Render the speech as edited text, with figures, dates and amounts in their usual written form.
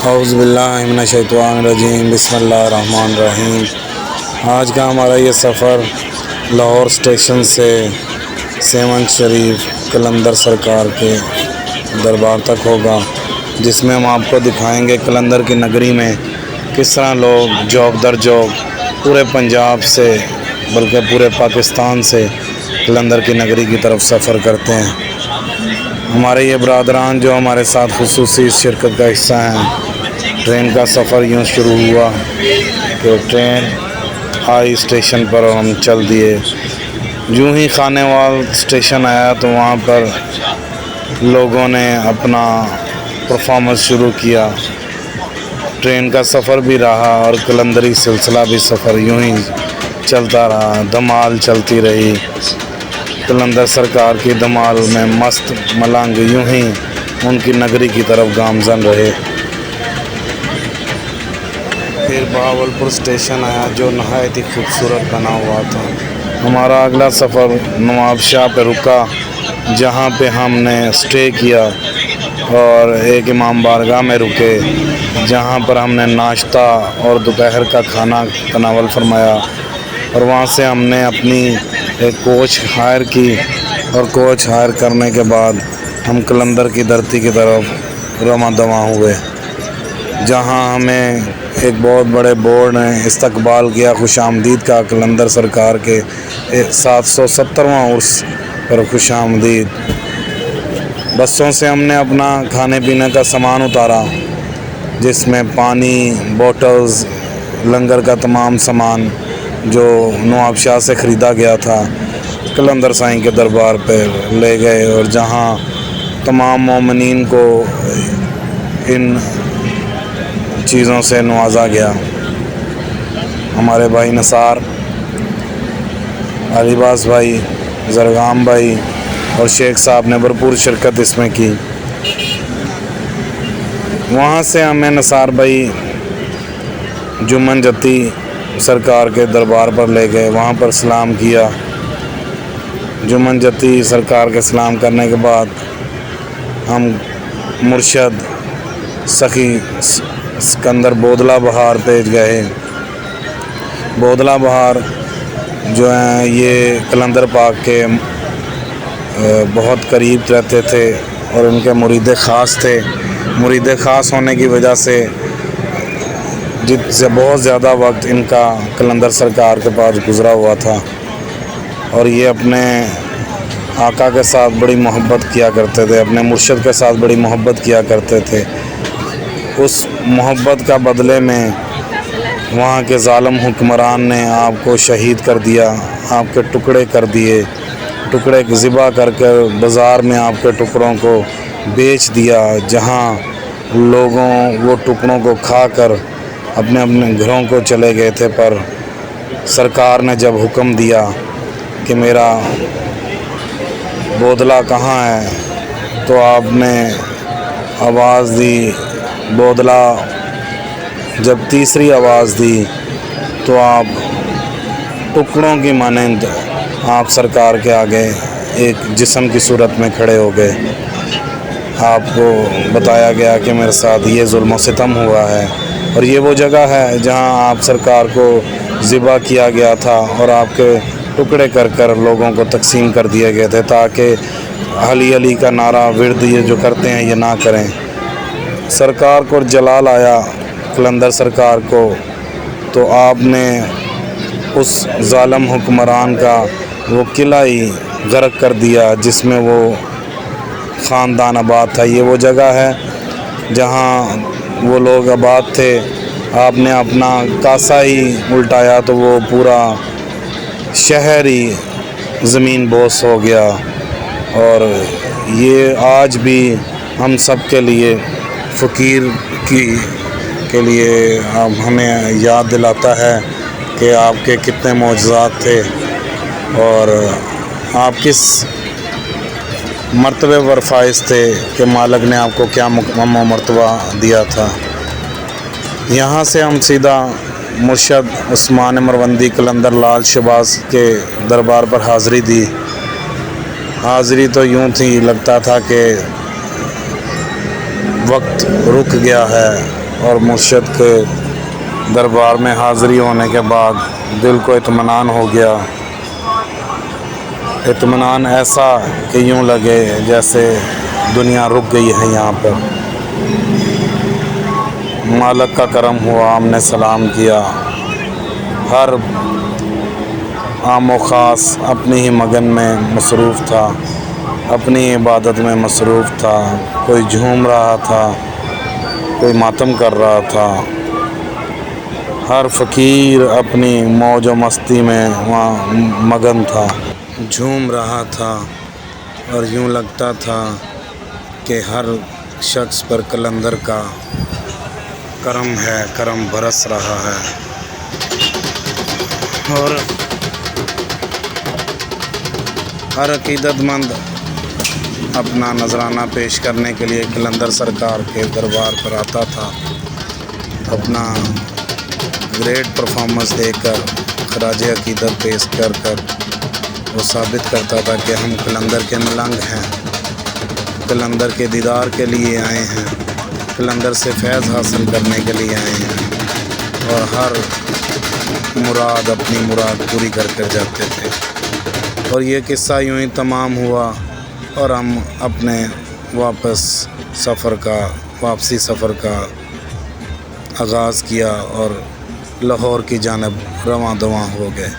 اعوذ باللہ من الشیطان الرجیم، بسم اللہ الرحمن الرحیم۔ آج کا ہمارا یہ سفر لاہور اسٹیشن سے سیون شریف قلندر سرکار کے دربار تک ہوگا، جس میں ہم آپ کو دکھائیں گے قلندر کی نگری میں کس طرح لوگ جوک در جوک پورے پنجاب سے بلکہ پورے پاکستان سے قلندر کی نگری کی طرف سفر کرتے ہیں۔ ہمارے یہ برادران جو ہمارے ساتھ خصوصی شرکت کا حصہ ہیں، ٹرین کا سفر یوں شروع ہوا کہ ٹرین آئی اسٹیشن پر اور ہم چل دیے۔ یوں ہی خانے وال اسٹیشن آیا تو وہاں پر لوگوں نے اپنا پرفارمنس شروع کیا۔ ٹرین کا سفر بھی رہا اور قلندری سلسلہ بھی سفر یوں ہی چلتا رہا، دھمال چلتی رہی۔ قلندر سرکار کی دھمال میں مست ملنگ یوں ہی ان کی نگری کی طرف گامزن رہے۔ پھر بہاولپور اسٹیشن آیا جو نہایت ہی خوبصورت بنا ہوا تھا۔ ہمارا اگلا سفر نواب شاہ پہ رکا، جہاں پہ ہم نے اسٹے کیا اور ایک امام بارگاہ میں رکے، جہاں پر ہم نے ناشتہ اور دوپہر کا کھانا تناول فرمایا، اور وہاں سے ہم نے اپنی ایک کوچ ہائر کی، اور کوچ ہائر کرنے کے بعد ہم قلندر کی دھرتی کی طرف رواں دواں ہوئے، جہاں ہمیں ایک بہت بڑے بورڈ نے استقبال کیا خوش آمدید کا، قلندر سرکار کے 770واں عرس پر خوش آمدید۔ بسوں سے ہم نے اپنا کھانے پینے کا سامان اتارا، جس میں پانی، بوٹلز، لنگر کا تمام سامان جو نواب شاہ سے خریدا گیا تھا قلندر سائیں کے دربار پہ لے گئے، اور جہاں تمام مومنین کو ان چیزوں سے نوازا گیا۔ ہمارے بھائی نثار، علی باز بھائی، زرگام بھائی اور شیخ صاحب نے بھرپور شرکت اس میں کی۔ وہاں سے ہمیں نثار بھائی جمن جتی سرکار کے دربار پر لے گئے، وہاں پر سلام کیا۔ جمن جتی سرکار کے سلام کرنے کے بعد ہم مرشد سخی سکندر بودلہ بہار پہ گئے۔ بودلہ بہار جو ہیں یہ قلندر پاک کے بہت قریب رہتے تھے اور ان کے مرید خاص تھے۔ مرید خاص ہونے کی وجہ سے بہت زیادہ وقت ان کا قلندر سرکار کے پاس گزرا ہوا تھا، اور یہ اپنے آقا کے ساتھ بڑی محبت کیا کرتے تھے، اپنے مرشد کے ساتھ بڑی محبت کیا کرتے تھے۔ اس محبت کا بدلے میں وہاں کے ظالم حکمران نے آپ کو شہید کر دیا، آپ کے ٹکڑے کر دیے، ٹکڑے ذبح کر کے بازار میں آپ کے ٹکڑوں کو بیچ دیا، جہاں لوگوں وہ ٹکڑوں کو کھا کر اپنے اپنے گھروں کو چلے گئے تھے۔ پر سرکار نے جب حکم دیا کہ میرا بودلہ کہاں ہے، تو آپ نے آواز دی، بودلہ جب تیسری آواز دی تو آپ ٹکڑوں کی مانند آپ سرکار کے آگے ایک جسم کی صورت میں کھڑے ہو گئے۔ آپ کو بتایا گیا کہ میرے ساتھ یہ ظلم و ستم ہوا ہے، اور یہ وہ جگہ ہے جہاں آپ سرکار کو ذبح کیا گیا تھا اور آپ کے ٹکڑے کر کر لوگوں کو تقسیم کر دیے گئے تھے، تاکہ علی علی کا نعرہ ورد یہ جو کرتے ہیں یہ نہ کریں۔ سرکار کو جلال آیا قلندر سرکار کو، تو آپ نے اس ظالم حکمران کا وہ قلعہ ہی غرق کر دیا جس میں وہ خاندان آباد تھا۔ یہ وہ جگہ ہے جہاں وہ لوگ آباد تھے۔ آپ نے اپنا کاسا ہی الٹایا تو وہ پورا شہر ہی زمین بوس ہو گیا، اور یہ آج بھی ہم سب کے لیے فقیر کے لیے ہمیں یاد دلاتا ہے کہ آپ کے کتنے معجزات تھے، اور آپ کس مرتبے پر فائز تھے کہ مالک نے آپ کو کیا مقام و مرتبہ دیا تھا۔ یہاں سے ہم سیدھا مرشد عثمان مروندی قلندر لال شہباز کے دربار پر حاضری دی۔ حاضری تو یوں تھی، لگتا تھا کہ وقت رک گیا ہے، اور مرشد کے دربار میں حاضری ہونے کے بعد دل کو اطمینان ہو گیا، اطمینان ایسا کہ یوں لگے جیسے دنیا رک گئی ہے یہاں پر۔ مالک کا کرم ہوا، ہم نے سلام کیا، ہر عام و خاص اپنی ہی مگن میں مصروف تھا، اپنی عبادت میں مصروف تھا، کوئی جھوم رہا تھا، کوئی ماتم کر رہا تھا، ہر فقیر اپنی موج و مستی میں وہاں مگن تھا، جھوم رہا تھا، اور یوں لگتا تھا کہ ہر شخص پر قلندر کا کرم ہے، کرم برس رہا ہے۔ اور ہر عقیدت مند اپنا نذرانہ پیش کرنے کے لیے قلندر سرکار کے دربار پر آتا تھا، اپنا گریٹ پرفارمنس دے کر، خراج عقیدت پیش کر وہ ثابت کرتا تھا کہ ہم قلندر کے ملنگ ہیں، قلندر کے دیدار کے لیے آئے ہیں، قلندر سے فیض حاصل کرنے کے لیے آئے ہیں، اور ہر مراد اپنی مراد پوری کر کر جاتے تھے۔ اور یہ قصہ یوں ہی تمام ہوا، اور ہم اپنے واپسی سفر کا آغاز کیا اور لاہور کی جانب رواں دواں ہو گئے۔